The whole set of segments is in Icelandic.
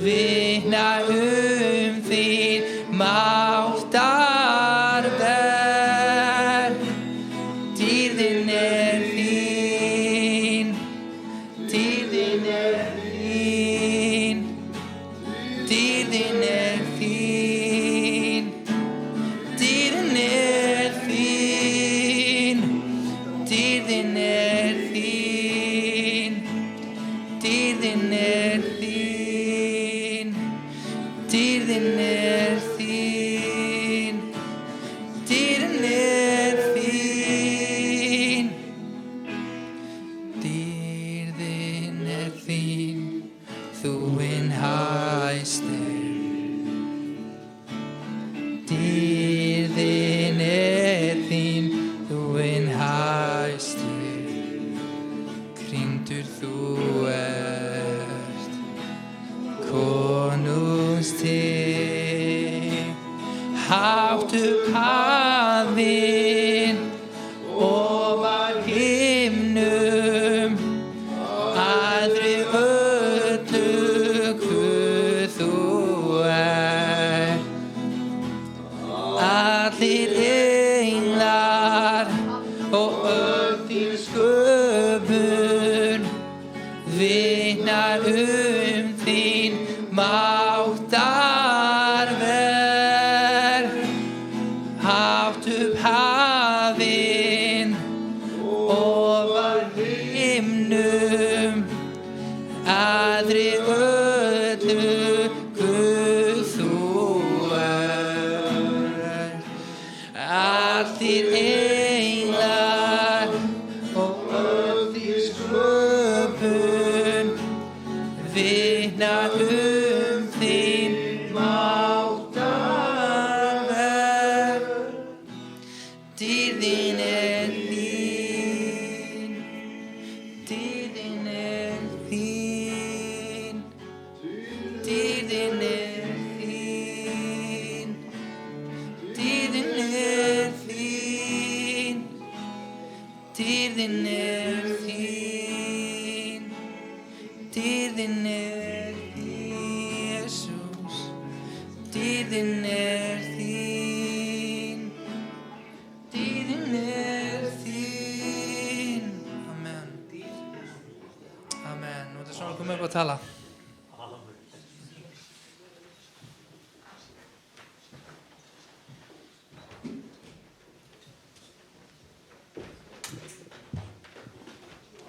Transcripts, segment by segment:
vitna þín máttarverk. Dýrðin þín, dýrðin þín, dýrðin þín, dýrðin þín, dýrðin þín, dýrðin þín, dýrðin þín, dýrðin þín, dýrðin þín, þú hinn hæstir. Dýrðin þín, þú hinn hæstir. Krýndur þú ert, konungstig, hátt upp hafin, ofar himnum, aldrei öllu Guð þú ert. Allir englar og öll þín sköpun vitnar þín máttarverk. Hátt upp hafin, ofar himnum, aldrei öllu Guð þú ert. Allir englar og öll þín sköpun vitnar þín máttarverk. Dýrðin þín, dýrðin þín, dýrðin þín, dýrðin þín, dýrðin þín, dýrðin þín, Jesús, dýrðin þín, dýrðin þín. Amen. Amen. Nú er þetta svona komið upp að tala.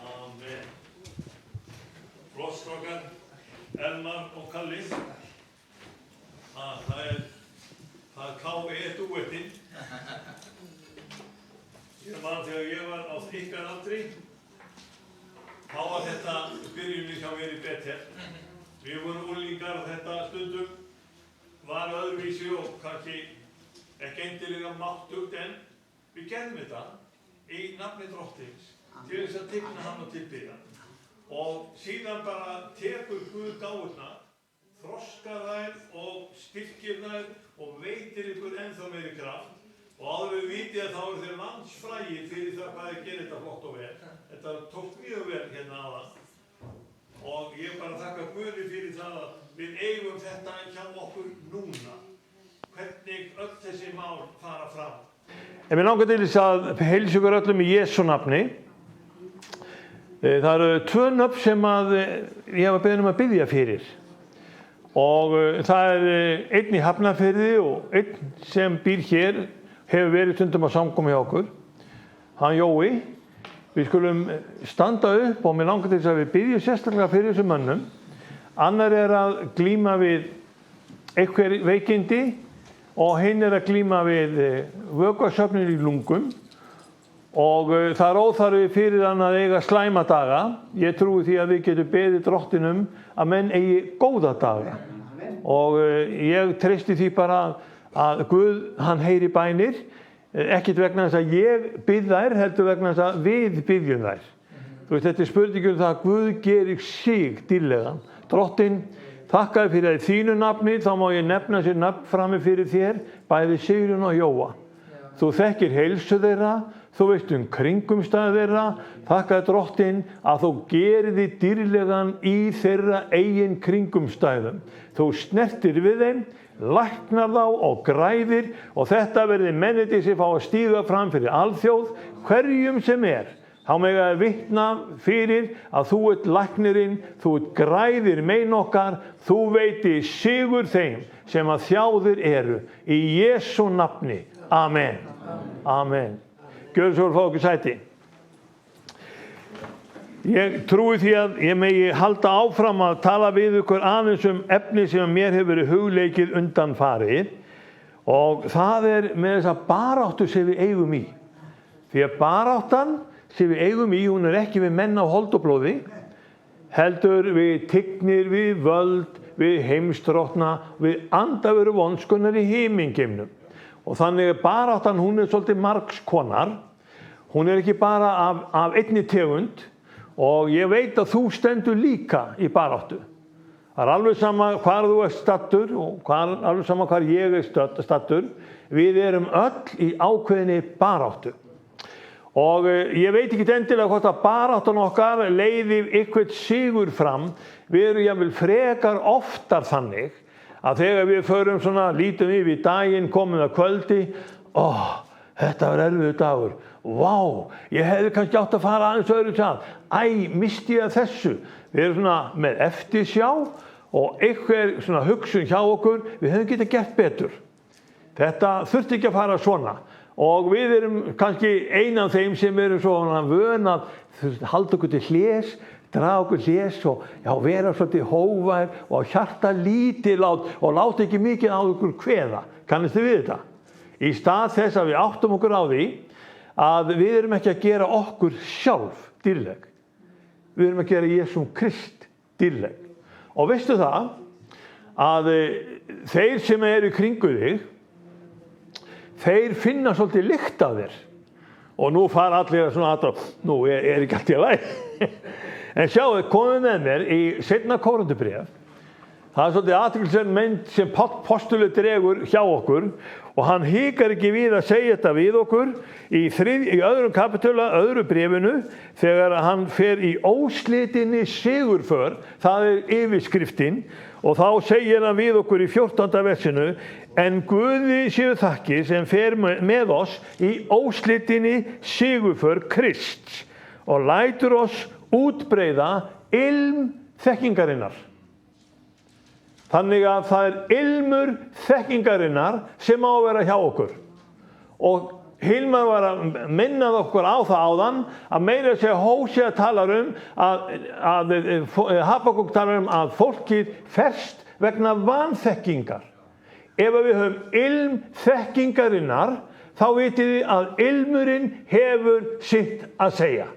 Amen. Flottstrákar, Elmar og Kalli. Það er KV1 úetinn. Ég man þegar ég var á ykkar aldri, þá var þetta byrjunin hjá mér í Bethel. Við vorum unglingar og þetta stundum var öðruvísi og kannski ekki endilega máttugt, en við gerðum þetta í nafni Drottins til þess að tigna hann og tilbiðja. Og síðan bara tekur Guð gáfurnar, þroskar þær og styrkir þær og veitir ykkur ennþá meiri kraft. Og áður við vitið að þá eru þeir landsfrægir fyrir það hvað þeir gerir þetta flott og vel. Þetta tók mjög vel hérna áðan. Og ég bara þakka Guði fyrir það að við eigum þetta hjá okkur núna. Hvernig öll þessi mál fara fram. En mér langar til þess að heilsa ykkur öllum í Jesú nafni. Það eru 2 nöfn sem ég var beðinn að biðja fyrir. Og það er einn í Hafnarfirði og einn sem býr hér, hefur verið stundum á samkomu hjá okkur. Hann Jói. Við skulum standa upp og mér langar til þess að við biðjum sérstaklega fyrir þessum mönnum. Annar er að glíma við einhver veikindi og hinn er að glíma við vökvasöfnun í lungum. Og það er óþarfi fyrir hann að eiga slæma daga. Ég trúi því að við getum beðið Drottinum að menn eigi góða daga. Og ég treysti því bara að Guð, hann heyri bænir. Ekkert vegna þess að ég bið þær, heldur vegna þess að við biðjum þær. Þú veist, þetta er spurningum það að Guð gerir sig dýrlegan. Drottinn, þakka þér fyrir þínu nafni, þá má ég nefna sér nafn frammi fyrir þér, bæði Sigrún og Jóa. Þú þekkir heilsu þeirra, þú veist kringumstæður þeirra, þakka Drottinn að þú gerir þig dýrlegan í þeirra eigin kringumstæðum. Þú snertir við þeim, læknar þá og græðir og þetta verði mennirnir sem fá að stíga fram fyrir alþjóð, hverjum sem Þá mega vitna fyrir að þú ert læknirinn, þú ert græðir mein okkar, þú veitir sigur þeim sem að þjáðir eru. Í Jesú nafni. Amen. Amen. Gjörðu svo fá okkur sæti. Ég trúi því að ég megi halda áfram að tala við ykkur aðeins efni sem mér hefur verið hugleikið undanfarið og það með þessa baráttu sem við eigum í. Því að baráttan sem við eigum í, hún ekki við menn á hold og blóði, heldur við tignir, við völd, við heimsdrottna, við andaveru vonskunnar í himingeimnum. Og þannig baráttan, hún svolítið margskonar. Hún ekki bara af einni tegund og ég veit að þú stendur líka í baráttu. Það alveg sama hvar þú stattur og alveg sama hvar ég stattur. Við erum öll í ákveðinni baráttu. Og ég veit ekki endilega hvort að baráttan okkar leiði eitthvað sigur fram. Við erum jafnvel frekar oftar þannig að þegar við förum svona, lítum yfir daginn, komum að kvöldi, þetta var erfiður dagur. Vá, ég hefði kannski átt að fara aðeins öðru stað. Misti ég þessu. Við erum svona með eftirsjá og eitthvað svona hugsun hjá okkur, við hefum getað gert betur. Þetta þurfti ekki að fara svona. Og við erum kannski eina af þeim sem eru svona vön að halda okkur til hlés, draga okkur hlés og vera svolítið hógvær og hjarta lítilát og láta ekki mikið á okkur kveða. Kannist þið við þetta? Í stað þess að við áttum okkur á því að við erum ekki að gera okkur sjálf dýrleg. Við erum að gera Jesú Krist dýrleg. Og veistu það að þeir sem eru í kringu þig, þeir finna svolítið lykt af þér. Og nú fara allir svona aðra, nú ekki allt í lagi. En sjáu, komið með mér í seinna Kórinthubréf. Það svolítið athyglisverð mynd sem Páll postuli dregur hjá okkur og hann hikar ekki við að segja þetta við okkur í öðrum kapitúla, öðru bréfinu, þegar hann fer í óslitinni sigurför, það yfirskriftin, og þá segir hann við okkur í 14. versinu, en Guði séu þakkir sem fer með oss í óslitinni sigurför Krists og lætur oss útbreiða ilm þekkingarinnar. Þannig að það ilmur þekkingarinnar sem á að vera hjá okkur. Og Hilmar var að minnað okkur á það áðan að meira segja Hósea talar Habakúk talar að fólkið ferst vegna vanþekkingar. Ef við höfum ilm þekkingarinnar þá vitið þið að ilmurinn hefur sitt að segja.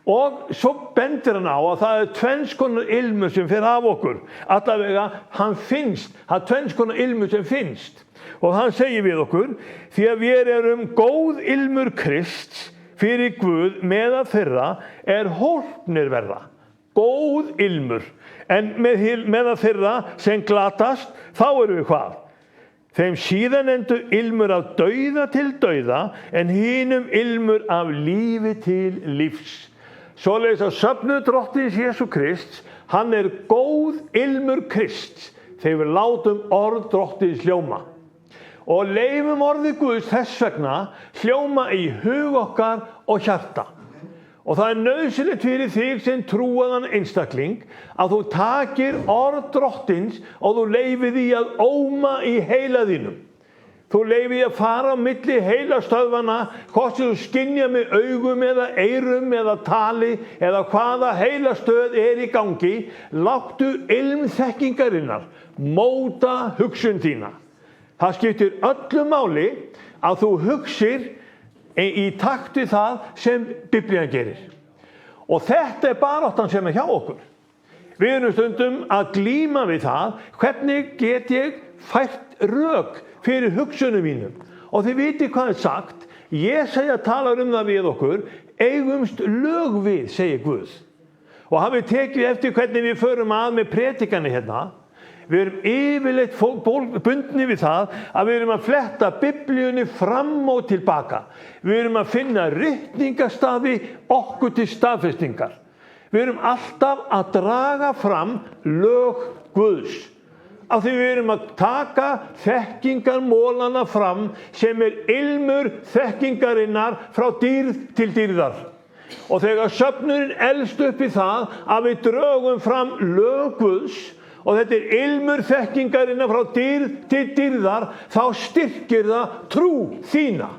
Og svo bendir hann á að það tvenns konar ilmur sem fer af okkur. Allavega, hann finnst, það tvenns konar ilmur sem finnst. Og hann segir við okkur, því að við erum góð ilmur Krists fyrir Guð meðal þeirra hólpnir verða. Góð ilmur. En meðal þeirra sem glatast, þá erum við hvað? Þeim síðanefndu ilmur af dauða til dauða, en hinum ilmur af lífi til lífs. Svoleiðis að söfnuð Drottins Jesú Krists, hann góð ilmur Krists, þegar við látum orð Drottins hljóma. Og leifum orðið Guðs þess vegna hljóma í hug okkar og hjarta. Og það nauðsynlegt fyrir þig sem trúaðan einstakling að þú takir orð Drottins og þú leifir því að óma í heila þínum. Þú leifir því að fara á milli heilastöðvana, hvort sem þú skynjar með augum eða eyrum eða tali eða hvaða heilastöð í gangi, láttu ilm þekkingarinnar móta hugsun þína. Það skiptir öllu máli að þú hugsir í takt við það sem Biblían gerir. Og þetta baráttan sem hjá okkur. Við erum stundum að glíma við það, hvernig get ég fært rök fyrir hugsunum mínum. Og þið vitið hvað sagt, Jesaja talar það við okkur, eigumst lög við, segir Guð. Og hafið tekið eftir hvernig við förum að með predikanir hérna, Við erum yfirleitt bundni við það að við erum að fletta Biblíunni fram og tilbaka. Við erum að finna ritningastafi okkur til staðfestingar. Við erum alltaf að draga fram lög Guðs. Af því við erum að taka þekkingarmólana fram sem ilmur þekkingarinnar frá dýrð til dýrðar. Og þegar söfnunin elst upp í það að við drögum fram lög Guðs og þetta ilmur þekkingarinnar frá dýrð til dýrðar, þá styrkir það trú þína.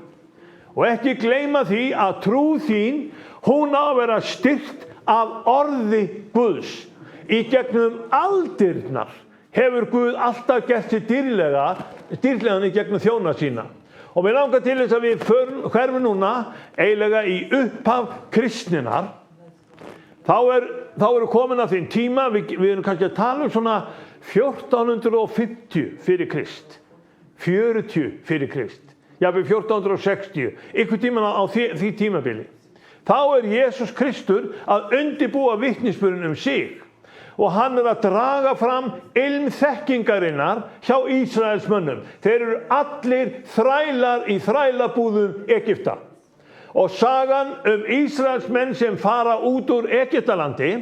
Og ekki gleyma því að trú þín, hún á að vera styrkt af orði Guðs. Í gegnum aldirnar hefur Guð alltaf gert sér dýrlegan í gegnum þjóna sína. Og mér langar til þess að við hverfum núna eiginlega í upphaf kristninnar. Þá eru komin að þeim tíma, við erum kannski að tala svona 1450 fyrir Krist, 40 fyrir Krist, jafnvel 1460, einhvern tímann á því tímabili. Þá er Jesús Kristur að undirbúa vitnisburðinn sig. Og hann að draga fram ilm þekkingarinnar hjá Ísraelsmönnum. Þeir eru allir þrælar í þrælabúðum Egypta. Og sagan Ísraelsmenn sem fara út úr Egyptalandi,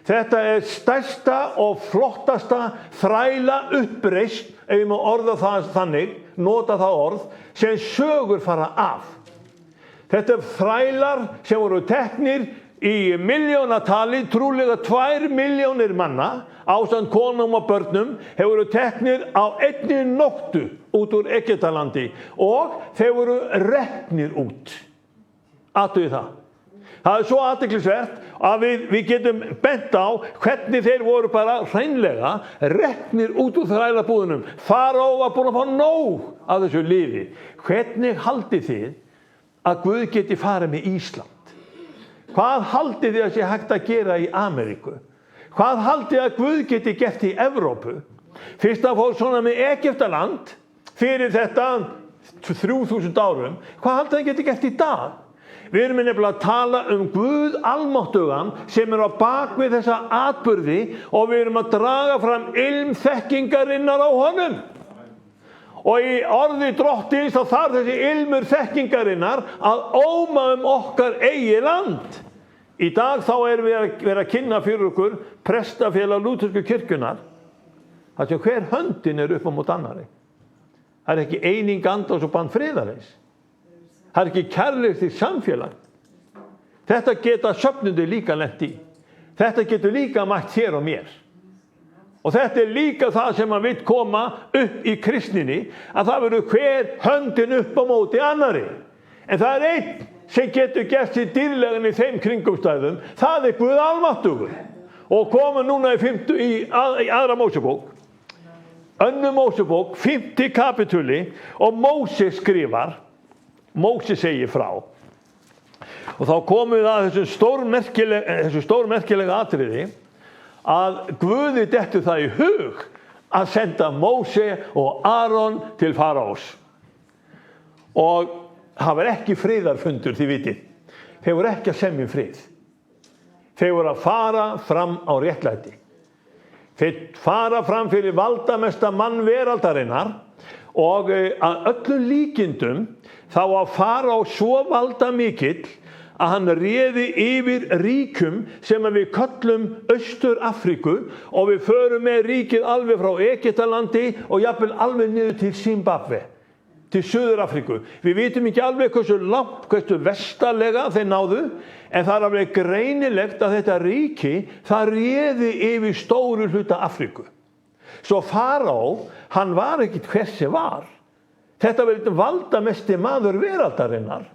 þetta er stærsta og flottasta þræla uppreisn, ef ég má orða það þannig, nota það orð, sem sögur fara af. Þetta er þrælar sem voru teknir í milljónatali, trúlega 2 milljónir manna, ásamt konum og börnum, hefur voru teknir á einni nóttu út úr Egyptalandi og þeir voru reknir út. Athugið það. Það er svo athyglisvert að við getum bent á hvernig þeir voru bara hreinlega reknir út úr þrælabúðunum. Faró var búinn að fá nóg af þessu lífi. Hvernig haldið þið að Guð geti farið með Ísland? Hvað haldið þið að sé hægt að gera í Ameríku? Hvað haldið þið að Guð geti gert í Evrópu? Fyrst að fór svona með Egyptaland fyrir þetta 3000 árum. Hvað haldið þið geti gert í dag? Við erum nefnilega að tala Guð almáttugan sem á bak við þessa atburði og við erum að draga fram ilm þekkingarinnar á honum. Og í orði Drottins þá þarf þessi ilmur þekkingarinnar að óma okkar eigið land. Í dag þá erum við að kynna fyrir okkur prestafélag lúthersku kirkjunnar, þar sem hver höndin upp á mót annarri. Það er ekki eining andans og band friðarins. Það er ekki kærleiks í samfélag. Þetta geta söfnundur líka lent í. Þetta getur líka mætt þér og mér. Og þetta er líka það sem að vill koma upp í kristninni, að það verður hver höndin upp á móti annari. En það er einn sem getur gert sér dýrlegan í þeim kringumstæðum, það er Guð almáttugur. Og koma núna í aðra Mósebók, önnur Mósebók, 5. kapitúli, og Móse skrifar, Móse segir frá. Og þá komum við að þessu stórmerkilega atriði, að Guði dettur það í hug að senda Móse og Aron til Faraós. Og það var ekki friðarfundur, þið vitið. Þeir voru ekki að semja frið. Þeir voru að fara fram á réttlæti. Þeir fara fram fyrir valdamesta mann veraldarinnar og að öllum líkindum þá að Faraós svo valdamikill að hann réði yfir ríkum sem við köllum Austur-Afríku og við förum með ríkið alveg frá Egyptalandi og jafnvel alveg niður til Zimbabwe, til Suður-Afríku. Við vitum ekki alveg hversu vestarlega þeir náðu, en það er alveg greinilegt að þetta ríki, það réði yfir stóru hluta Afríku. Svo Faraó, hann var ekki hver sem var. Þetta var einn valdamesti maður veraldarinnar.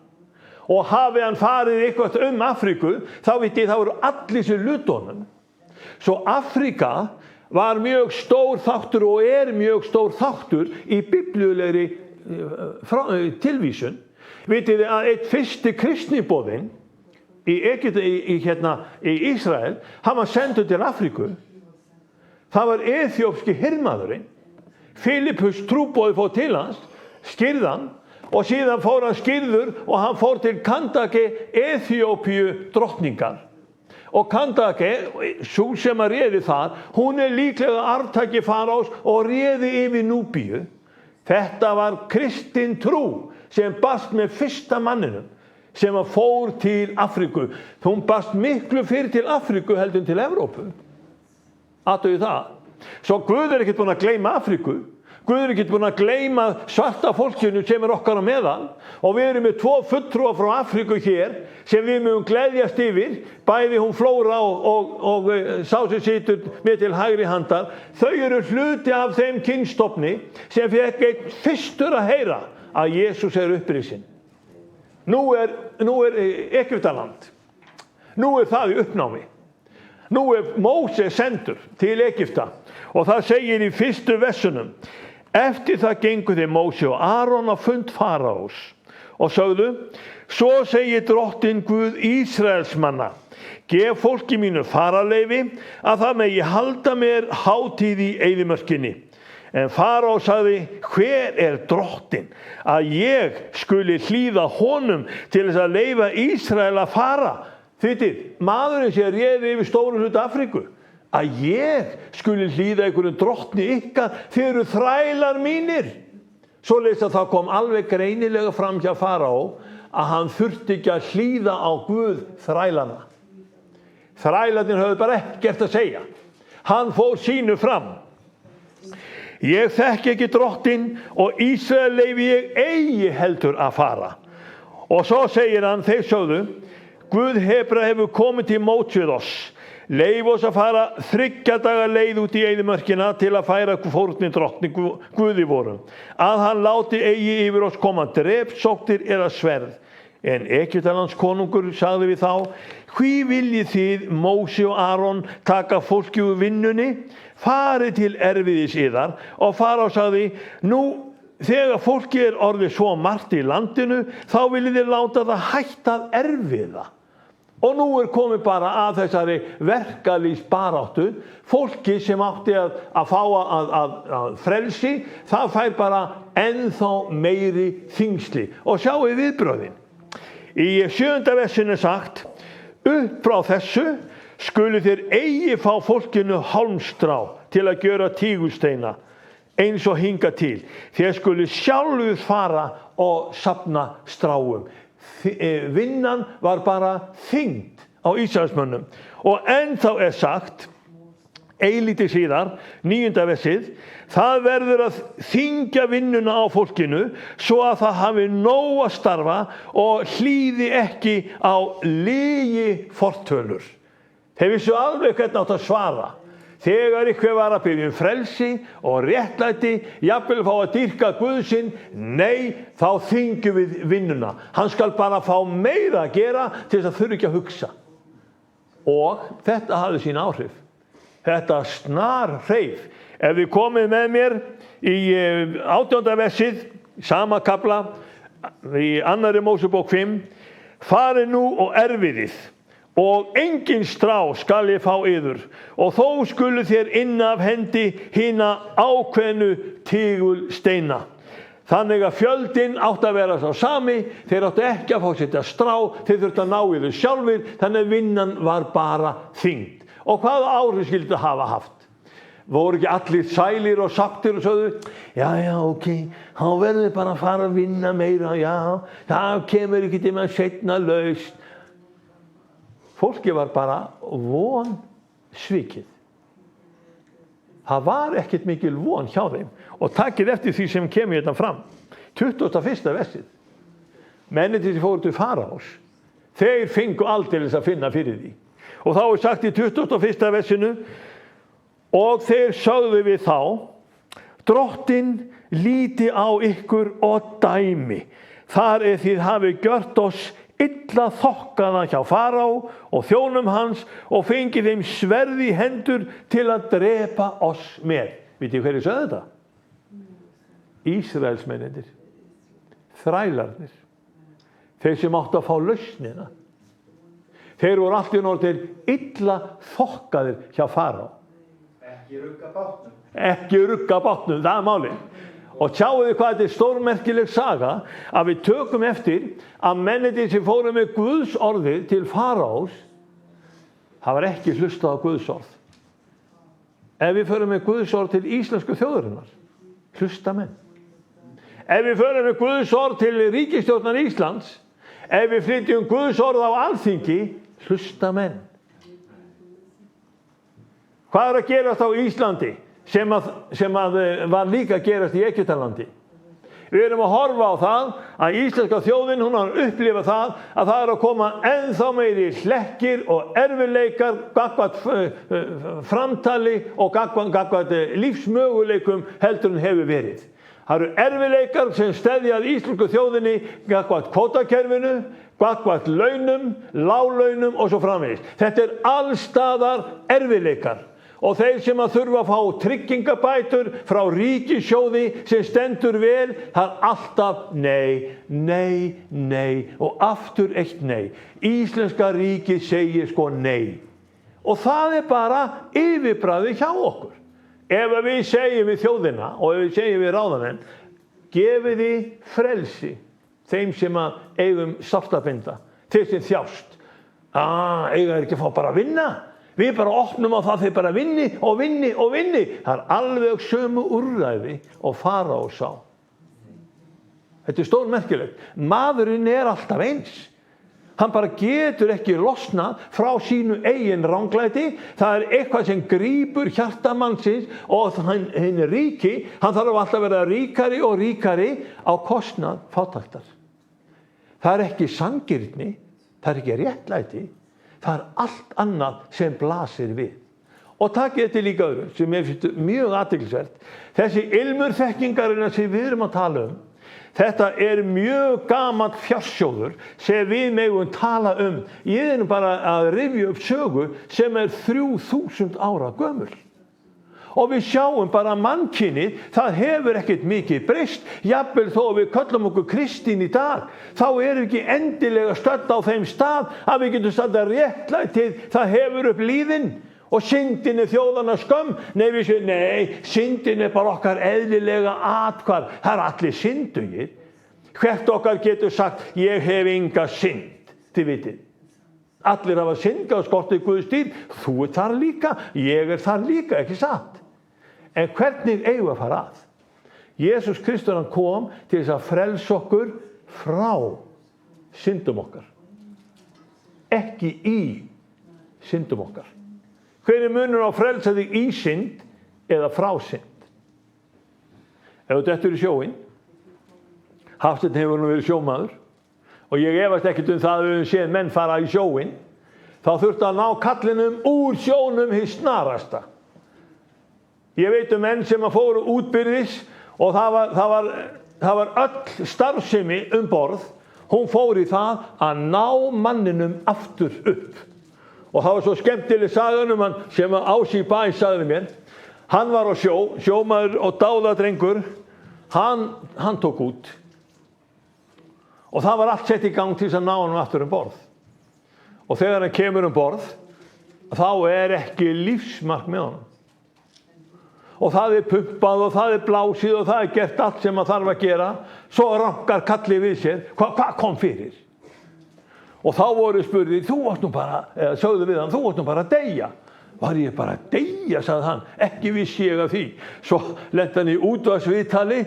Og hafi hann farið eitthvað Afríku, þá vitið það voru allir sér hlutunum. Svo Afríka var mjög stór þáttur og er mjög stór þáttur í biblíulegri tilvísun. Vitið þið að eitt fyrsti kristniboðinn í Ísrael, hann var sendur til Afríku. Það var eþíópski hirðmaðurinn. Filippus trúboði fór til hans, skírði hann, og síðan fór hann skírður og hann fór til Kandake Eþíópíu drottningar. og Kandake, sú sem að réði þar, hún líklega arftaki Faraós og réði yfir Núbíu. Þetta var kristin trú sem barst með fyrsta manninum sem að fór til Afríku. Hún barst miklu fyrir til Afríku heldur en til Evrópu. Athugið það. Svo Guð ekkert búinn að gleyma Afríku. Guð ekkert búinn að gleyma svarta fólkinu sem okkar á meðal. Og við erum með 2 fulltrúa frá Afríku hér sem við mögum gleðjast yfir. Bæði hún Flóra og sá sem situr með til hægri handar. Þau eru hluti af þeim kynstofni sem fekk einn fyrstur að heyra að Jesús upprisinn. Nú er Egyptaland. Nú er það í uppnámi. Nú er Móse sendur til Egypta og það segir í fyrstu versunum: eftir það gengu þeir Móse og Aron á fund Faraós og sögðu: svo segir drottinn Guð Ísraelsmanna, gef fólki mínu fararleyfi að það megi halda mér hátíð í eyðimörkinni. En Faraó sagði: hver drottinn að ég skuli hlýða honum til þess að leyfa Ísrael að fara? Þittir, maðurinn sem réði yfir stóru hluta Afríku, að ég skuli hlýða einhverjum drottni ykkar, þið eru þrælar mínir. Svoleiðis að það kom alveg greinilega fram hjá Faraó að hann þurfti ekki að hlýða á Guð þrælana. Þrælarnir höfðu bara ekkert að segja. Hann fór sínu fram. Ég þekki ekki drottinn og Ísrael leyfi ég eigi heldur að fara. Og svo segir hann, þeir sögðu: Guð Hebra hefur komið til móts við oss. Leyf oss að fara 3 daga leið út í eyðimörkina til að færa fórnir drottni Guði vorum. Að hann láti eigi yfir oss koma drepsóttir eða sverð. En Egyptalands konungur sagði við þá: hví viljið þið, Móse og Aron, taka fólki úr vinnunni? Farið til erfiðis yðar. Og Faraó sagði: nú, þegar fólki orðið svo margt í landinu, þá viljið þið láta það hætta að erfiða. Og nú komið bara að þessari verkalýðsbaráttu. Fólki sem átti að fá að frelsi, það fær bara ennþá meiri þyngsli. Og sjáu viðbrögðin. Í 7. versinu sagt: upp frá þessu skulu þér eigi fá fólkinu hálmstrá til að gjöra tígulsteina, eins og hinga til. Þér skulu sjálfur fara og safna stráum. Vinnan var bara þyngd á Ísraelsmönnum. Og ennþá sagt, eilítið síðar, 9. versið: það verður að þyngja vinnuna á fólkinu svo að það hafi nóg að starfa og hlýði ekki á lygi fortölur. Þeir vissu alveg hvernig átt að svara. Þegar ykkur var að biðja frelsi og réttlæti, jafnvel fá að dýrka Guð sinn, nei, þá þyngjum við vinnuna. Hann skal bara fá meira að gera til þess að þurfi ekki að hugsa. Og þetta hafði sín áhrif. Þetta snar hreif. Ef þið komið með mér í 18. versið, sama kafla, í 2. Mósebók 5, farið nú og erfiðið, og engin strá skal ég fá yður, og þó skulu þér inn af hendi hina ákveðnu tígulsteina. Þannig að fjöldinn átti að vera sá sami, þeir áttu ekki að fá setja strá, þeir þurftu að ná yfir sjálfir, þannig að vinnan var bara þyngd. Og hvaða áhrif skyldi það hafa haft? Voru ekki allir sælir og sáttir og sögðu: já, ok, þá verður bara að fara að vinna meira, já, það kemur ekki til að setna laust. Fólki var bara von svikið. Það var ekkert mikil von hjá þeim. Og takið eftir því sem kemur hérna fram. 21. versið. Mennirnir sem fóru til Faraós, þeir fengu aldeilis að finna fyrir því. Og þá sagt í 21. versinu: og þeir sögðu við þá: drottinn líti á ykkur og dæmi. Þar þið hafi gjört oss illa þokkaða hjá Faraó og þjónum hans og fengið þeim sverð í hendur til að drepa oss með. Vitið hverju sögðu þetta? Ísraelsmennirnir, þrælarnir, þeir sem áttu að fá lausnina. Þeir voru allt í orðnir illa þokkaðir hjá Faraó. Ekki rugga bátnum. Ekki rugga bátnum, það er málið. Og sjáu þið hvað þetta er stórmerkileg saga, að við tökum eftir að mennirnir sem fóru með Guðs orðið til Faraós, Það var ekki hlustað á Guðs orð. Ef við förum með Guðs orð til íslensku þjóðarinnar, hlusta menn. Ef við förum með Guðs orð til ríkisstjórnar Íslands, ef við flytjum Guðs orð á Alþingi, hlusta menn. Hvað er að gerast á Íslandi sem að var líka að gerast í Egyptalandi? Við erum að horfa á það að íslenska þjóðin, hún har upplifað það að það er að koma ennþá meiri hlekkir og erfiðleikar gagnvart framtali og gagnvart lífsmöguleikum heldur en hefur verið. Það eru erfiðleikar sem steðjað íslensku þjóðinni gagnvart kvótakerfinu, gagnvart launum, láglaunum og svo framvegis. Þetta er allstaðar erfiðleikar. Og þeir sem að þurfa að fá tryggingabætur frá ríkissjóði sem stendur vel, það er alltaf nei, nei, nei og aftur eitt nei. Íslenska ríkið segir sko nei. Og það er bara yfirbragðið hjá okkur. Ef við segjum við þjóðina og ef við segjum við ráðamenn, gefiði frelsi þeim sem að eigum sárt að binda, þeir sem þjást. Eiga ekki að fá bara að vinna. Við bara opnum á það, þeir bara vinni og vinni og vinni. Það er alveg sömu úrræði og Faraó sá. Þetta er stórmerkilegt. Maðurinn er alltaf eins. Hann bara getur ekki losnað frá sínu eigin ranglæti. Það er eitthvað sem grípur hjarta mannsins og hinn ríki, hann þarf alltaf að vera ríkari og ríkari á kostnað fátæktar. Það er ekki sanngirni, það er ekki réttlæti. Það er allt annað sem blasir við. Og takið þetta líka öðru sem ég finnst mjög athyglisvert. Þessi ilmur þekkingarinnar sem við erum að tala um, þetta er mjög gamall fjársjóður sem við megum tala um. Ég er bara að rifja upp sögu sem er 3000 ára gömul. Og við sjáum bara mannkynið, það hefur ekkert mikið breyst. Jafnvel þó við köllum okkur kristin í dag, þá erum við ekki endilega stödd á þeim stað að við getum stödd að réttlætið, það hefur upp líðin. Og syndin er þjóðanna skömm. Nei, syndin er bara okkar eðlilega athvarf. Það er allir syndugir. Hvert okkar getur sagt, ég hef enga synd, þið vitið. Allir hafa syndgað og skortið Guðs dýr. Þú er þar líka, ég er þar líka, ekki satt? En hvernig eigum við að fara að? Jesús Kristur hann kom til þess að frelsa okkur frá syndum okkar. Ekki í syndum okkar. Hver er munur á frelsa þig í synd eða frá synd? Ef þú dettur í sjóinn, Hafsteinn hefur nú verið sjómaður, og ég efast ekkert það að við séð menn fara í sjóinn, þá þurfti að ná kallinum úr sjónum hið snarasta. Ég veit menn sem að fóru útbyrðis og það var öll starfsemi borð. Hún fór í það að ná manninum aftur upp. Og það var svo skemmtileg sagan hann sem Ási Bæ sagði mér. Hann var á sjómaður og dáðadrengur. Hann tók út. Og það var allt sett í gang til þess að ná hann aftur borð. Og þegar hann kemur borð, þá er ekki lífsmark með honum. Og það er pumpað og það er blásið og það er gert allt sem maður þarf að gera. Svo rankar kallið við sér. Hvað kom fyrir? Og þá voru spurðir, sögðu við hann, þú varst nú bara að deyja. Var ég bara að deyja, sagði hann. Ekki vissi ég af því. Svo lenti hann í útvarpsviðtali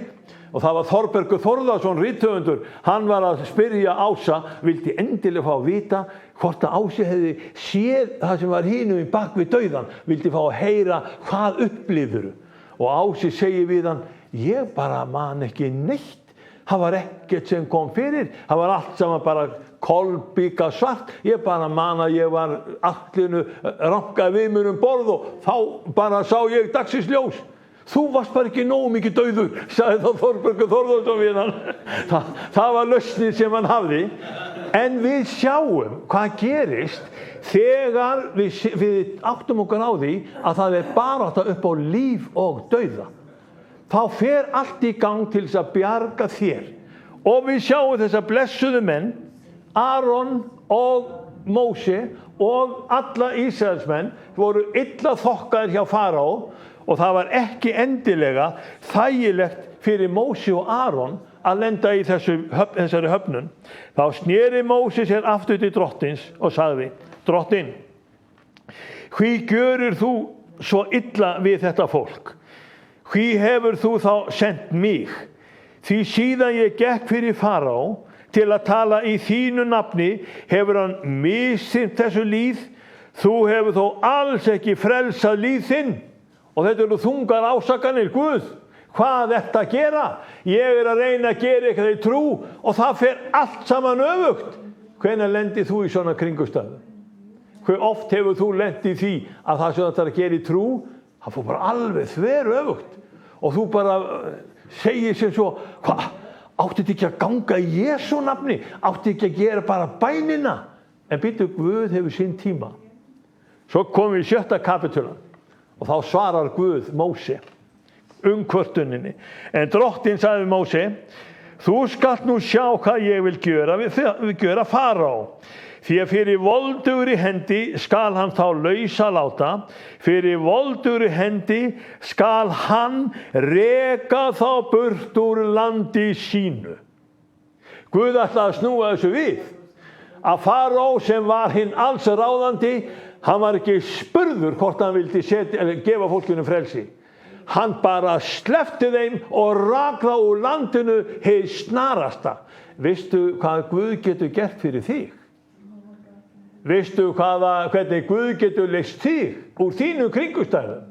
og það var Þorbergur Þórðarson, rithöfundur. Hann var að spyrja Ása, vildi endilega fá að vita hvort að Ási hefði séð það sem var hinum í bak við dauðan. Vildi fá að heyra hvað upplifður. Og Ási segir við hann, ég bara man ekki neitt. Það var ekkert sem kom fyrir. Það var allt saman bara kolbíka svart. Ég bara man að ég var allinu rankaði við mér borð og þá bara sá ég dagsins ljós. Þú varst bara ekki nógu mikið dauður, sagði þá Þorbergur Þórðarson við hann. Það var lausnin sem hann hafði. En við sjáum hvað gerist þegar við áttum okkur á því að það er barátta upp á líf og dauða. Þá fer allt í gang til þess að bjarga þér. Og við sjáum þessa blessuðu menn, Aron og Móse og alla Ísraelsmenn voru illa þokkaðir hjá Faraó. Og það var ekki endilega þægilegt fyrir Móse og Aron að lenda í þessari höfnun. Þá sneri Móse sér aftur til drottins og sagði, Drottinn, hví gjörir þú svo illa við þetta fólk? Hví hefur þú þá sent mig? Því síðan ég gekk fyrir Faraó til að tala í þínu nafni hefur hann misþyrmt þessu líð. Þú hefur þó alls ekki frelsað líð þinn. Og þetta eru þungar ásakanir, Guð. Hvað ertu að gera? Ég að reyna að gera eitthvað í trú og það fer allt saman öfugt. Hvenær lendir þú í svona kringumstæðum? Hve oft hefur þú lent í því að það sem þetta að gera í trú, það fór bara alveg þveröfugt. Og þú bara segir sem svo, hvað? Átti þetta ekki að ganga í Jesú nafni? Átti ekki að gera bara bænina? En býttu, Guð hefur sinn tíma. Svo komum við í 7. kapítulan og þá svarar Guð Móse kvörtuninni. En drottinn sagði við Móse, þú skalt nú sjá hvað ég vil gjöra Faraó. Því að fyrir voldugri hendi skal hann þá lausa láta, fyrir voldugri hendi skal hann reka þá burt úr landi sínu. Guð ætlaði að snúa þessu við. Að Faraó sem var hinn alls ráðandi, hann var ekki spurður hvort hann vildi gefa fólkinu frelsi. Hann bara sleppti þeim og rak þá úr landinu hið snarasta. Veistu hvað Guð getur gert fyrir þig? Veistu hvernig Guð getur leyst þig úr þínu kringumstæðum?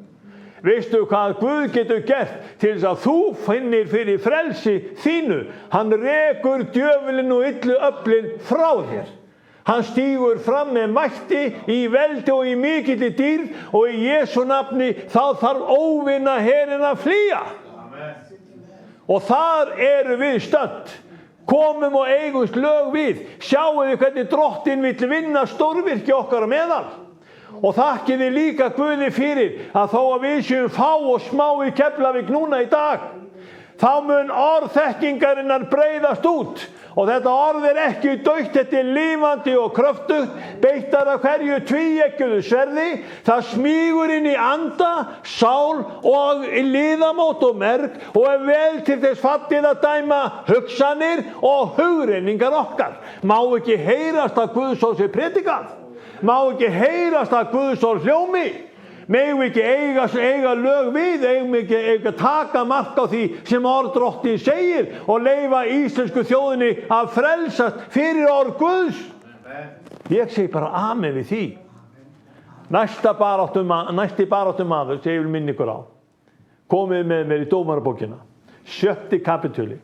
Veistu hvað Guð getur gert til þess að þú finnir fyrir frelsi þínu? Hann rekur djöfulinn og illu öflin frá þér. Hann stígur fram með mætti í veldi og í mikilli dýrð og í Jesú nafni þá þarf óvinna herinn að flýja. Og þar eru við stödd. Komum og eigumst lög við. Sjáum við hvernig drottinn vill vinna stórvirki okkar á meðal. Og þakkið þið líka Guði fyrir að þó að við séum fá og smá í Keflavík núna í dag, þá mun orð þekkingarinnar breiðast út. Og þetta orð ekki dautt, þetta lifandi og kröftugt, beittar af hverju tvíeggjuðu sverði. Það smýgur inn í anda, sál og liðamót og merg og vel til þess fallið að dæma hugsanir og hugrenningar okkar. Má ekki heyrast að Guðsorð sé predikað. Má ekki heyrast að Guðsorð hljómi. Megum ekki eiga lög við, eigum ekki eiga taka mark á því sem orð drottinn segir og leyfa íslensku þjóðinni að frelsast fyrir orð Guðs. Ég segi bara amen við því. Næsti baráttumaður sem ég vil minna ykkur á. Komið með mér í Dómarabókina. 7. kapítuli.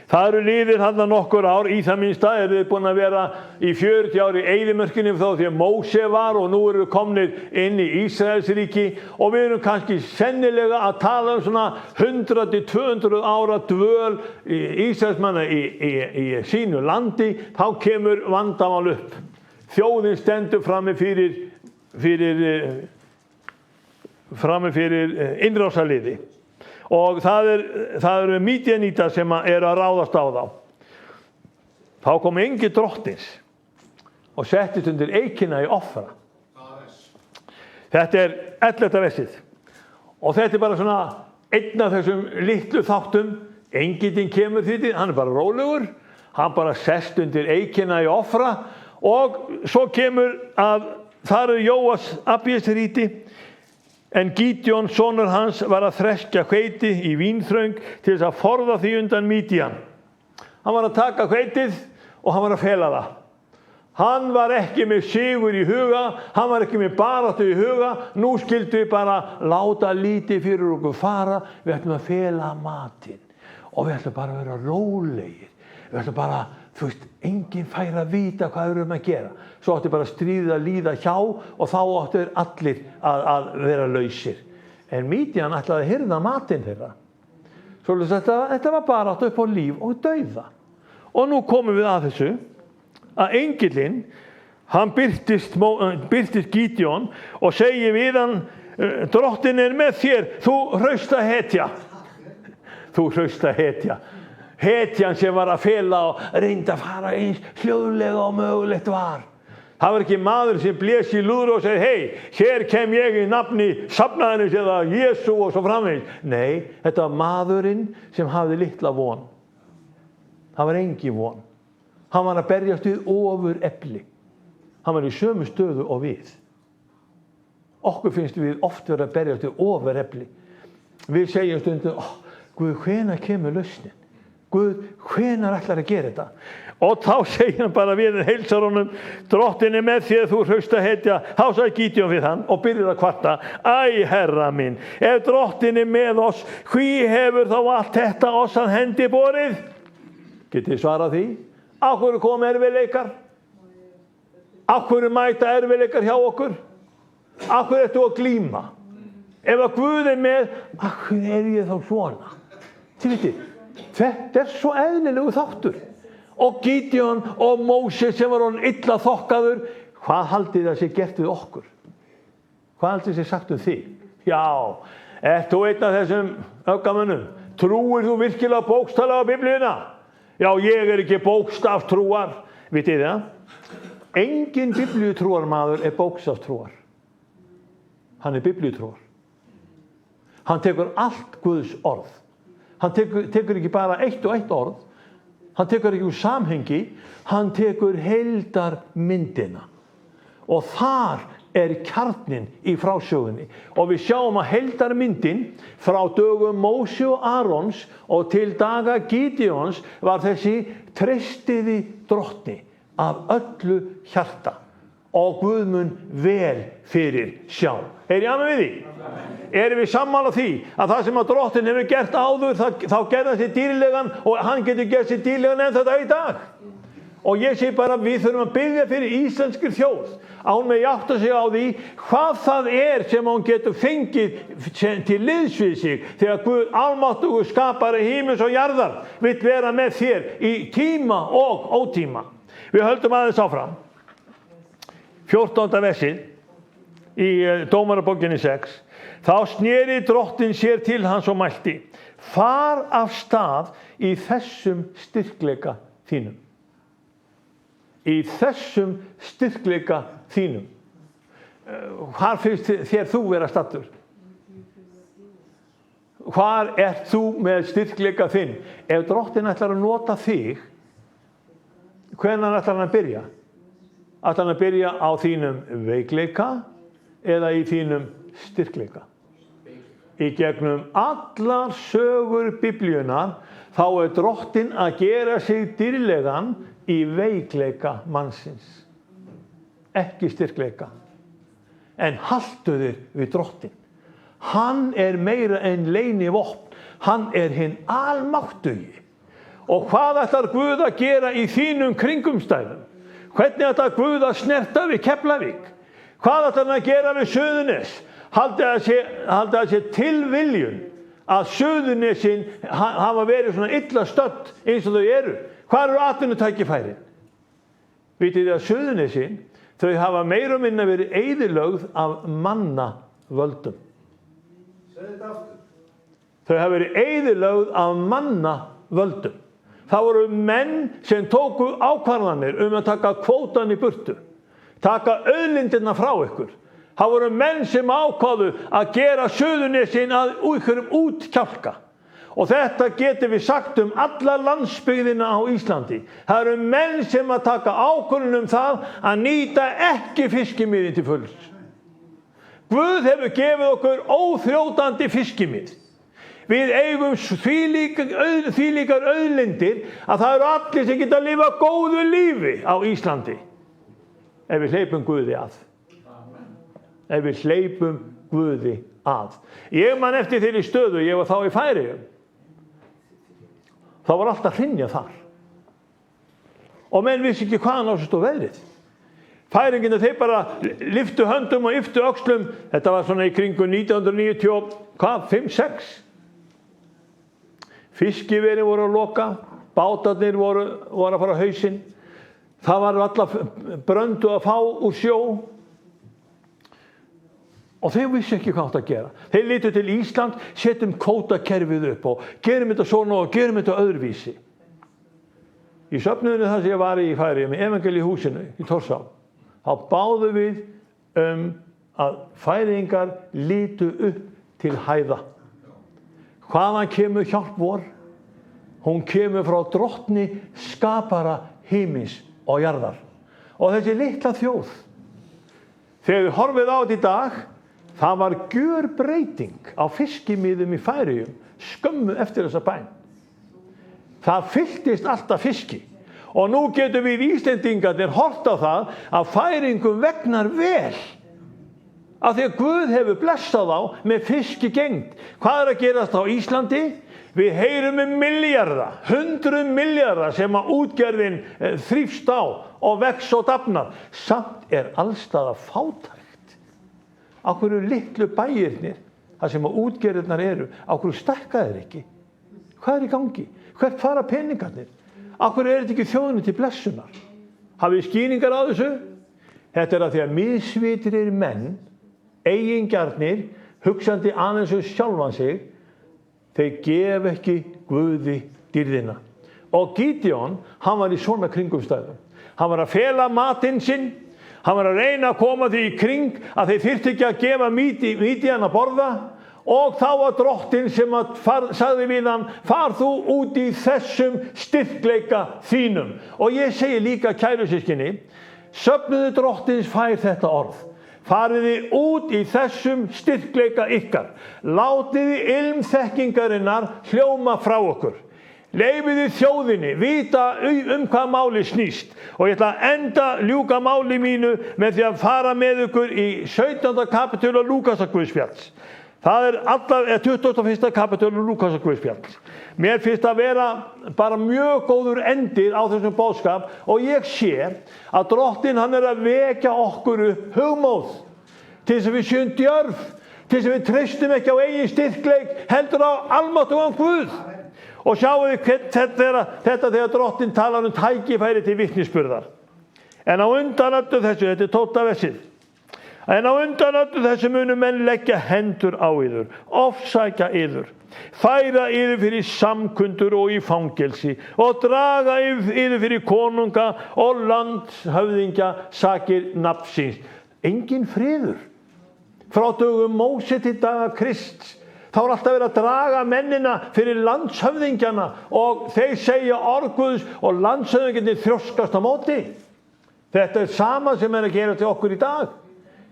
Það eru liðir þarna nokkur ár, í það minnsta eru þið búin að vera í 40 ár í eyðimörkinni þá því að Móse var og nú eru komnir inn í Ísraelsríki og við erum kannski sennilega að tala svona 100-200 ára dvöl Ísraelsmanna í sínu landi, þá kemur vandamál upp. Þjóðin stendur frammi fyrir innrásarliði. Og það eru Mídjanítar sem eru að ráðast á þá. Þá kom enginn drottins og settist undir eikina í Ofra. Þetta 11. versið. Og þetta bara svona einn af þessum litlu þáttum. Engillinn kemur því, hann bara rólegur. Hann bara sest undir eikina í Ofra og svo kemur að þar Jóas Abíesríti. En Gídeon, sonur hans, var að þreskja hveiti í vínþröng til þess að forða því undan Mídjan. Hann var að taka hveitið og hann var að fela það. Hann var ekki með sigur í huga, hann var ekki með baráttu í huga. Nú skildu við bara láta lítið fyrir okkur fara. Við ætlum að fela matinn og við ætlum bara að vera rólegir. Við ætlum bara, enginn fær að vita hvað við erum að gera. Svo átti bara stríðið að líða hjá og þá áttu þeir allir að vera lausir. En Mídjan ætlaði að hirða matinn þeirra. Svo þetta var bara átt upp á líf og dauða. Og nú komum við að þessu að engillinn, hann birtist Gídeon og segir við hann, drottinn með þér, þú hrausta hetja. Þú hrausta hetja. Hetjan sem var að fela og reynda að fara eins hljóðlega og mögulegt var. Það var ekki maður sem blés í lúður og segir, hei, hér kem ég í nafni safnaðarins eða Jesú og svo framvegis. Nei, þetta var maðurinn sem hafði litla von. Það var engin von. Hann var að berjast við ofur epli. Hann var í sömu stöðu og við. Okkur finnst við oft vera að berjast við ofurefli. Við segjum stundum, Guð, hvenær kemur lausnin? Guð, hvenær ætlar að gera þetta? Og þá segir hann bara við heilsar honum, Drottinn með þér, þú hrausta hetja. Þá sagði Gídeon við hann og byrjar að kvarta, æ, Herra minn, ef Drottinn með oss, hví hefur þá allt þetta oss að hendi borið? Getið þið svarað því? Af hverju koma erfiðleikar? Af hverju mæta erfiðleikar hjá okkur? Af hverju ertu að glíma? Ef að Guð með, af hverju ég þá svona? Þið vitið, þetta svo eðlilegu þáttur. Og Gídeon og Móses sem var hann illa þokkaður, hvað haldið það sé gert við okkur? Hvað haldið það sé sagt þig? Já, ert þú einn af þessum öfgamönnum? Trúir þú virkilega bókstaflega á Biblíuna? Já, ég ekki bókstafstrúar. Vitið þið það? Engin biblíutrúarmaður bókstafstrúar. Hann biblíutrúar. Hann tekur allt Guðs orð. Hann tekur ekki bara eitt og eitt orð. Hann tekur ekki úr samhengi, hann tekur heildarmyndina. Og þar kjarninn í frásögunni. Og við sjáum að heildarmyndin frá dögum Móse og Arons og til daga Gídeons var þessi treystiði drottni af öllu hjarta. Og Guð mun vel fyrir sjá. Ég amen við því? Erum við sammála því að það sem að Drottinn hefur gert áður, þá gerði hann sér dýrlegan og hann getur gert sér dýrlegan enn þetta í dag. Og ég sé bara við þurfum að biðja fyrir íslenskri þjóð að hún megi átta sig á því hvað það sem hún getur fengið til liðs við sig þegar Guð almáttugur skapari himins og jarðar vill vera með þér í tíma og ótíma. Við höldum aðeins áfram. 14. versið í Dómarabókinni 6. Þá sneri Drottinn sér til hans og mælti, far af stað í þessum styrkleika þínum. Í þessum styrkleika þínum. Hvar finnst þér þú vera staddur? Hvar þú með styrkleika þinn? Ef Drottinn ætlar að nota þig, hvenær ætlar hann að byrja? Ætlar hann að byrja á þínum veikleika eða í þínum styrkleika? Í gegnum allar sögur Biblíunnar þá Drottinn að gera sig dýrlegan í veikleika mannsins. Ekki styrkleika. En haltu þér við Drottinn. Hann meira en leynivopn. Hann hinn almáttugi. Og hvað ætlar Guð að gera í þínum kringumstæðum? Hvernig ætlar Guð að snerta við Keflavík? Hvað ætlar hann að gera við Suðurnes? Haldið að sé tilviljun að Suðurnesin hafa verið svona illa stödd eins og þau eru. Hvað atvinnutækifærin? Vitið þið að Suðurnesin, þau hafa meira og minna verið eyðilögð af manna völdum. Þau hafa verið eyðilögð af manna völdum. Það voru menn sem tóku ákvarðanir að taka kvótan í burtu. Taka auðlindirna frá ykkur. Það voru menn sem ákváðu að gera Suðurnesin að einhverjum útkjálka. Og þetta getum við sagt alla landsbyggðina á Íslandi. Það eru menn sem að taka ákvörðun það að nýta ekki fiskimiðin til fulls. Guð hefur gefið okkur óþrjótandi fiskimið. Við eigum þvílíkar auðlindir að það eru allir sem geta að lifa góðu lífi á Íslandi. Ef við hleypum Guði að. Ef við hleypum Guði að. Ég man eftir þeirri stöðu, ég var þá í Færeyjum. Það var alltaf hrynja þar. Og menn vissi ekki hvaðan á stóð veðrið. Færingina þeir bara lyftu höndum og yftu öxlum. Þetta var svona í kringu 1995-6. Fiskiverin voru að loka, bátarnir voru að fara á hausinn. Það var alla bröndu að fá úr sjó. Og þeir vissi ekki hvað átt að gera. Þeir litu til Ísland, setjum kvótakerfið upp og gerum þetta svona og gerum þetta öðruvísi. Í söfnuðinu þar sem ég var í Færeyjum, í Evangelíuhúsinu í Tórsá, þá báðum við að Færeyingar litu upp til hæða. Hvaðan kemur hjálp vor? Hún kemur frá Drottni skapara himins og jarðar. Og þessi litla þjóð, þegar við horfið á þetta í dag, Það var gjörbreyting á fiskimiðum í Færeyjum skömmu eftir þessa bæn. Það fylltist alltaf fiski. Og nú getum við Íslendingarnir hort á það að Færeyingum vegnar vel. Af því að Guð hefur blessað þá með fiskigengd. Hvað að gerast á Íslandi? Við heyrum milljarða, 100 milljarða sem að útgerðin þrífst á og vex og dafnar. Samt allstaða fátækt. Á hverju litlu bæirnir, þar sem að útgerðirnar eru, á hverju stækka þeir ekki? Hvað í gangi? Hvert fara peningarnir? Á hverju þetta ekki þjóðinni til blessunar? Hafið skýringar á þessu? Þetta að því að misvitrir menn, eigingjarnir, hugsandi aðeins sjálfan sig, þeir gef ekki Guði dýrðina. Og Gídeon, hann var í svona kringumstæðum. Hann var að fela matinn sinn, hann var að reyna að koma því í kring að þeir þyrftu ekki að gefa Mídían að borða, og þá var drottinn sem sagði við hann, far þú út í þessum styrkleika þínum. Og ég segi líka, kæru systkini, söfnuðu drottins fær þetta orð. Fariði út í þessum styrkleika ykkar. Látiði ilm þekkingarinnar hljóma frá okkur. Leyfiði þjóðinni vita hvað máli snýst. Og ég ætla að ljúka máli mínu með því að fara með ykkur í 17. kapítul af Lúkasarguðspjalls. Það 21. kapítul af Lúkasarguðspjalls. Mér finnst að vera bara mjög góður endir á þessum boðskap, og ég sé að drottinn hann að vekja okkur upp hugmóð til þess að við séum djörf, til þess að við treystum ekki á eigin styrkleik, heldur á almáttugan Guð. Og sjáum við þetta þegar drottinn talar tækifæri til vitnisburðar. En á undan öllu þessu, þetta 12. versið. En á undan öllu þessu munu menn leggja hendur á yður, ofsækja yður, færa yður fyrir samkundur og í fangelsi, og draga yður fyrir konunga og landshöfðingja sakir nafnsins. Engin friður. Frá dögum Móse til daga Krists. Þá alltaf verið að draga mennina fyrir landshöfðingjana, og þeir segja orð Guðs og landshöfðingarnir þrjóskast á móti. Þetta sama sem að gera til okkur í dag.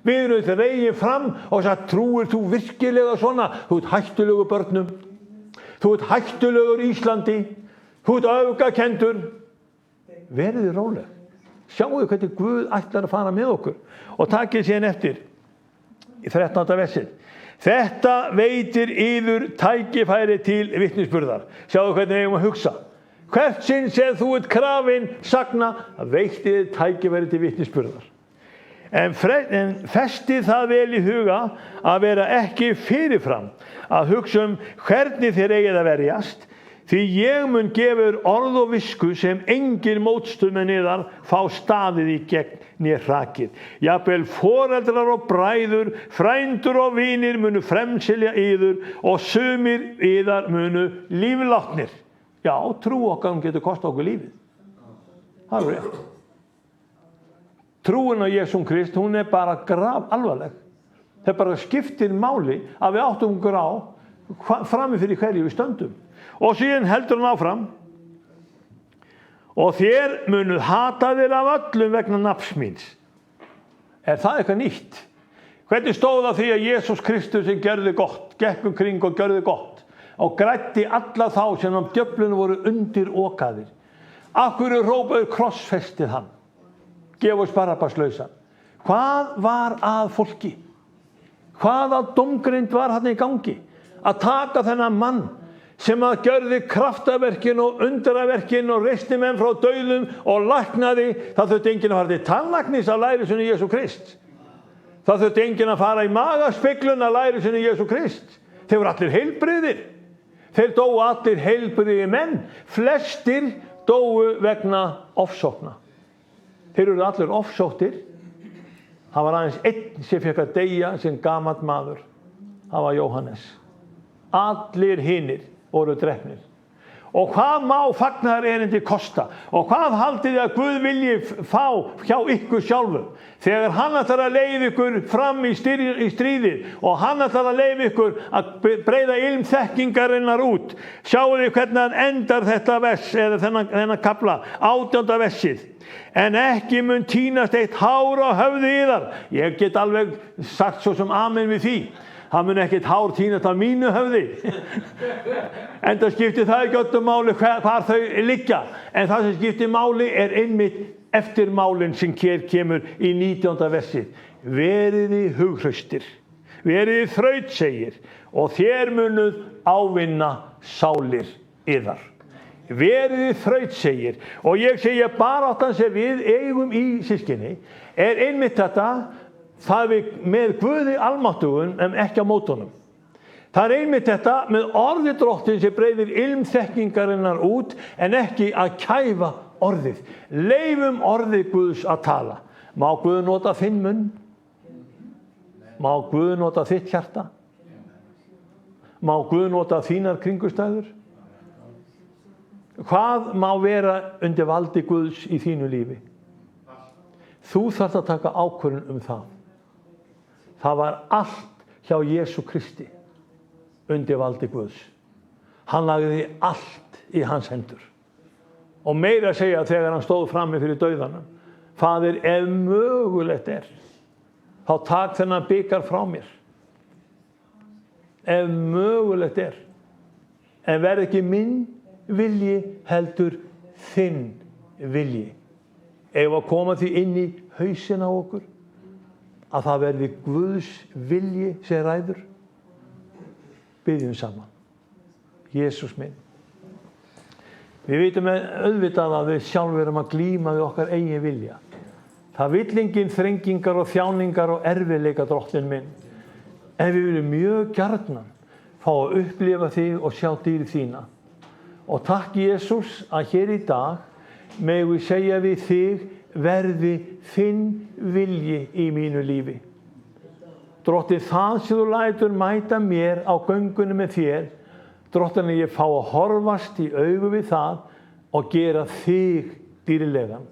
Við erum þeir regið fram og sagt, trúir þú virkilega svona? Þú hættulegur börnum. Þú hættulegur Íslandi. Þú öfgakendur. Verið róleg. Sjáu hvernig Guð ætlar að fara með okkur. Og takið síðan eftir í 13. versið. Þetta veitir yður tækifæri til vitnisburðar. Sjáu hvernig við eigum að hugsa. Hvert sinn sem þú krafinn sagna, að veitir þið tækifæri til vitnisburðar. En festið það vel í huga að vera ekki fyrirfram að hugsa hvernig þér eigið að verjast, því ég mun gefur orð og visku sem engin mótstuð yðar fá staðið í gegn né hrakið. Jafnvel foreldrar og bræður, frændur og vinir munu fremsilja yður, og sumir yðar munu líflátnir. Já, trú okkar getur kostað okkur lífið. Það er rétt. Trúin á Jesúm Krist, hún bara graf alvarleg. Það bara skiptir máli að við áttum okkur á frammi fyrir hverju við stöndum. Og síðan heldur hann áfram. Og þér munuð hata þér af öllum vegna nafns míns. Er það eitthvað nýtt? Hvernig stóð það því að Jesús Kristus sem gerði gott, gekk kring og gerði gott, og græddi alla þá sem af djöflunum voru undir okaðir? Af hverju hrópaði krossfestið hann? Gef oss Barabbas lausan. Hvað var að fólki? Hvaða dómgreind var hann í gangi? Að taka þennan mann sem að gjörði kraftaverkin og undraverkin og reisti menn frá dauðum og læknaði. Það þurfti enginn að fara til tannlæknis að læra sinni Jesú Krist. Það þurfti enginn að fara í magaspeglun að læra sinni Jesú Krist. Þeir voru allir heilbrigðir. Þeir dóu allir heilbrigðir menn. Flestir dóu vegna ofsókna. Þeir eru allir ofsóttir. Það var aðeins einn sem fekk að deyja sem gamall maður. Það var Jóhannes. Allir hinir voru drepnir. Og hvað má fagnaðarerindi kosta? Og hvað haldið þið að Guð vilji fá hjá ykkur sjálfum? Þegar hann ætlar að leiða ykkur fram í stríðið og hann ætlar að leiða ykkur að breiða ilm þekkingarinnar út. Sjáu þið hvernig hann endar þetta vers eða þennan kafla, 18. versið. En ekki mun tínast eitt hár á höfði yðar. Ég get alveg sagt svo sem amen við því. Það mun ekkert hár tínast af mínu höfði. Enda skiptir það ekki öllu máli hvar þau liggja. En það sem skiptir máli einmitt eftirmálin sem kemur í 19. versið. Veriði hughraustir, veriði þrautsegir og þér munuð ávinna sálir yðar. Veriði þrautsegir. Og ég segja baráttan sem við eigum í systkini einmitt þetta. Það við með Guði almáttugum en ekki á mótunum. Það einmitt þetta með orði drottins sem breiðir ilm þekkingarinnar út en ekki að kæfa orðið. Leifum orðið Guðs að tala. Má Guð nota þinn munn? Má Guð nota þitt hjarta? Má Guð nota þínar kringustæður? Hvað má vera undir valdi Guðs í þínu lífi? Þú þarft að taka ákvörðun það. Það var allt hjá Jesú Kristi undir valdi Guðs. Hann lagði allt í hans hendur. Og meira að segja þegar hann stóð frammi fyrir dauðanum. Faðir, ef mögulegt þá tak þennan bikar frá mér. Ef mögulegt en verð ekki minn vilji heldur þinn vilji. Ef að koma því inn í hausinn á okkur, að það verði Guðs vilji sem ræður. Biðjum saman. Jesús minn. Við vitum auðvitað að við sjálf erum að glíma við okkar eigin vilja. Það vill engin þrengingar og þjáningar og erfiðleika drottinn minn. En við viljum mjög gjarnan fá að upplifa þig og sjá dýrið þína. Og takk Jesús að hér í dag megum við segja við þig verði þinn vilji í mínu lífi. Drottinn, það sem þú lætur mæta mér á göngunni með þér, drottinn, ég fá að horfast í augu við það og gera þig dýrlegan.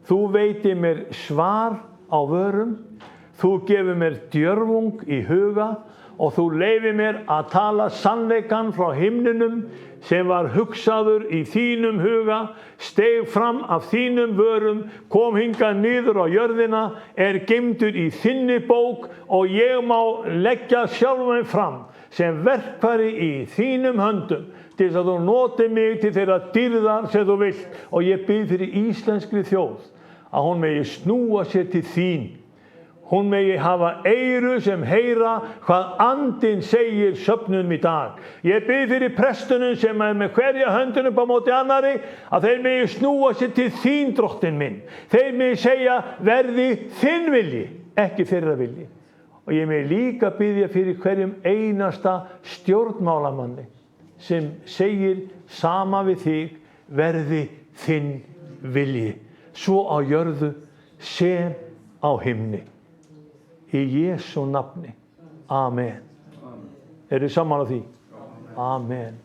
Þú veitir mér svar á vörum, þú gefur mér djörfung í huga og þú leyfir mér að tala sannleikann frá himninum sem var hugsaður í þínum huga, steig fram af þínum vörum, kom hingað niður á jörðina, geymdur í þinni bók og ég má leggja sjálfan fram sem verkfæri í þínum höndum til þess að þú noti mig til þeirra dýrðar sem þú vilt. Og ég bið fyrir íslenskri þjóð að hún megi snúa sér til þín. Hún megi hafa eyru sem heyra hvað andinn segir söfnum í dag. Ég bið fyrir prestunum sem með hverja höndunum á móti annari að þeir megi snúa sér til þín, drottinn minn. Þeir megi segja verði þinn vilji, ekki þeirra vilji. Og ég megi líka biðja fyrir hverjum einasta stjórnmálamanni sem segir sama við þig verði þinn vilji. Svo á jörðu sem á himni. Í Jesú nafni. Amen. Eru sammála því? Amen.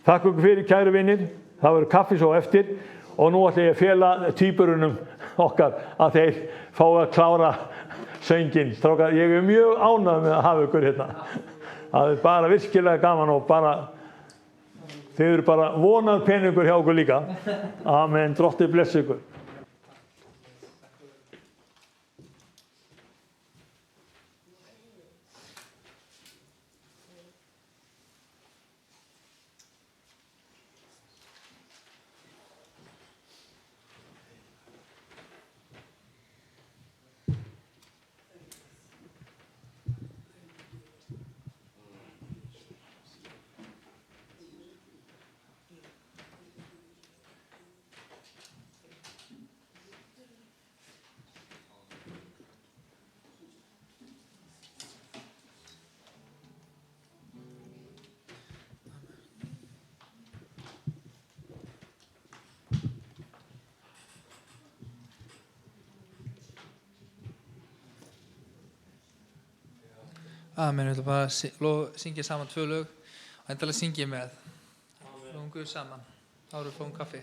Takk ykkur fyrir, kæru vinir. Það verður kaffi svo eftir og nú ætla ég að fela tvíburunum okkar að þeir fá að klára sönginn. Strákar, ég mjög ánægður með að hafa ykkur hérna. Það bara virkilega gaman og þið eru bara vonað peningur hjá okkur líka. Amen. Drottinn blessi ykkur. Amen. Við ætlum bara að syngja saman 2 lög og endalega syngja með. Fáum Guð saman. Þá erum við fáum kaffi.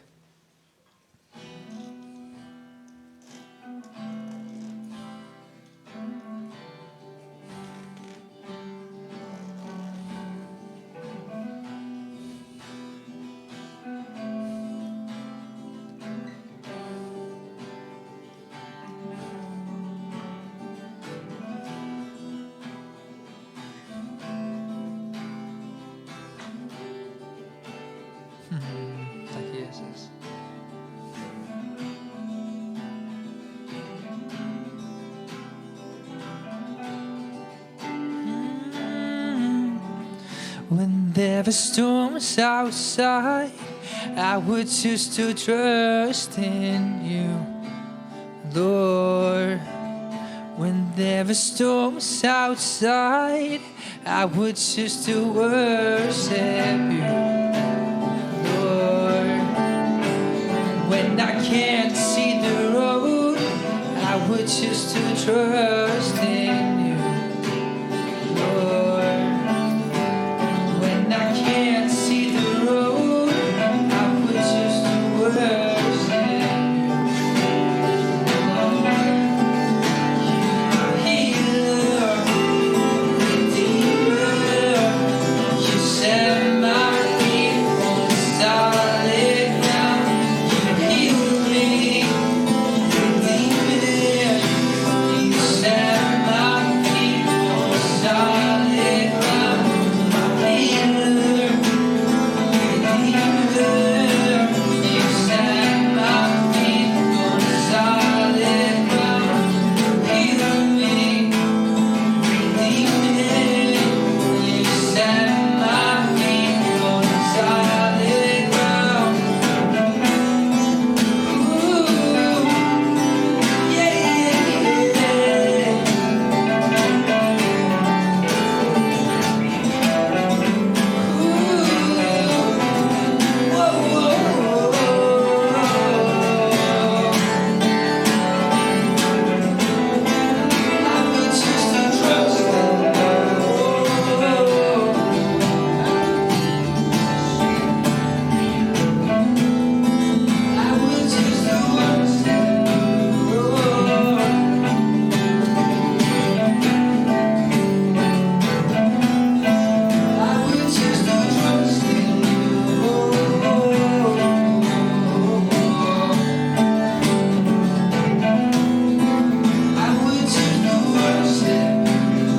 Takk Jesus. When there are storms outside, I would choose to trust in you, Lord. When there are storms outside, I would choose to worship you, Lord. When I can't see the road, I would choose to trust in you, Lord. When I can't see the road, I would choose to worship you, Lord. Healer, Redeemer, you set my feet on solid ground. You heal me, Redeem me. You set my feet on solid ground. My healer, Redeemer, you set my feet on solid ground. Heal me, Redeem me. You set my feet on solid ground. Ooh, yeah, I would choose to trust in I would choose to worship I would choose to trust in I would choose to worship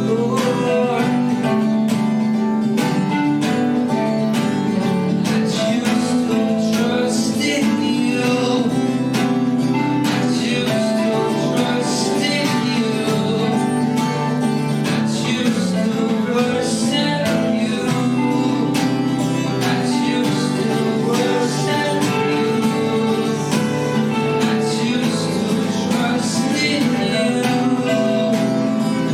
Lord. I choose to trust in you. I choose to trust in you. I choose to worship you. I choose to worship you. I choose to trust in you.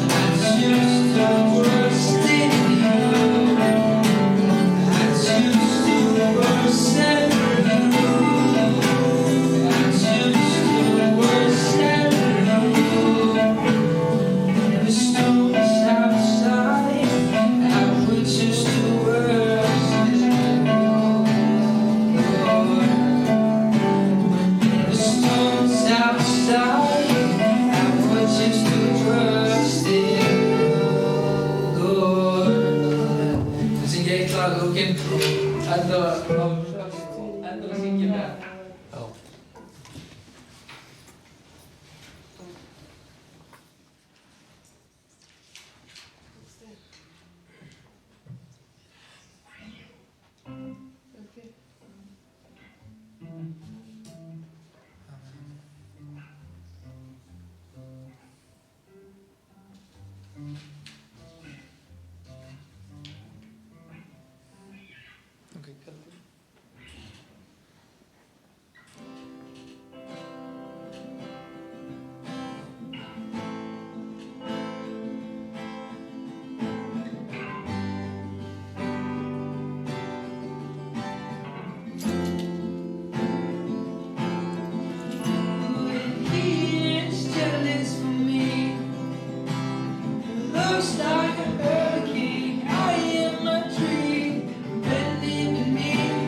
I choose to trust in you. I choose to worship you. I choose to worship you. There are storms outside, I would choose to worship you, Lord. There are storms outside, I would choose to trust in you, Lord. Vi synger ett lag och ändå synger med. Ja. Okay, good. Looks like a hurricane. I am a tree, bending beneath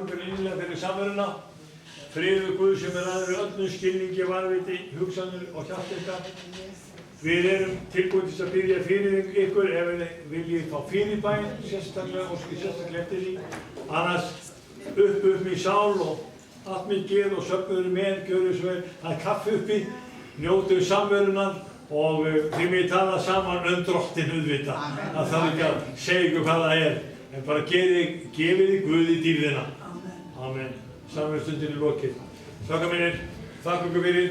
þakka ykkur innilega fyrir samveruna. Friður Guð sem aðri öllum skilningi, varðviti, hugsanir og hjarta ykkar. Við erum tilbúin til að biðja fyrir ykkur ef þið viljið fá fyrirbæn, sérstaklega eftir því. Annars upp í sál og allt mikið og söfnuður með, gjöru svo vel. Það er kaffi uppi, njótu samverunar og þið megið tala saman Drottinn auðvitað. Það þarf ekki að segja ykkur hvað það er, en bara gefið þið Guði dýrðina. Amen. Samverustundin er lokið. Strákar mínir, þakka ykkur fyrir.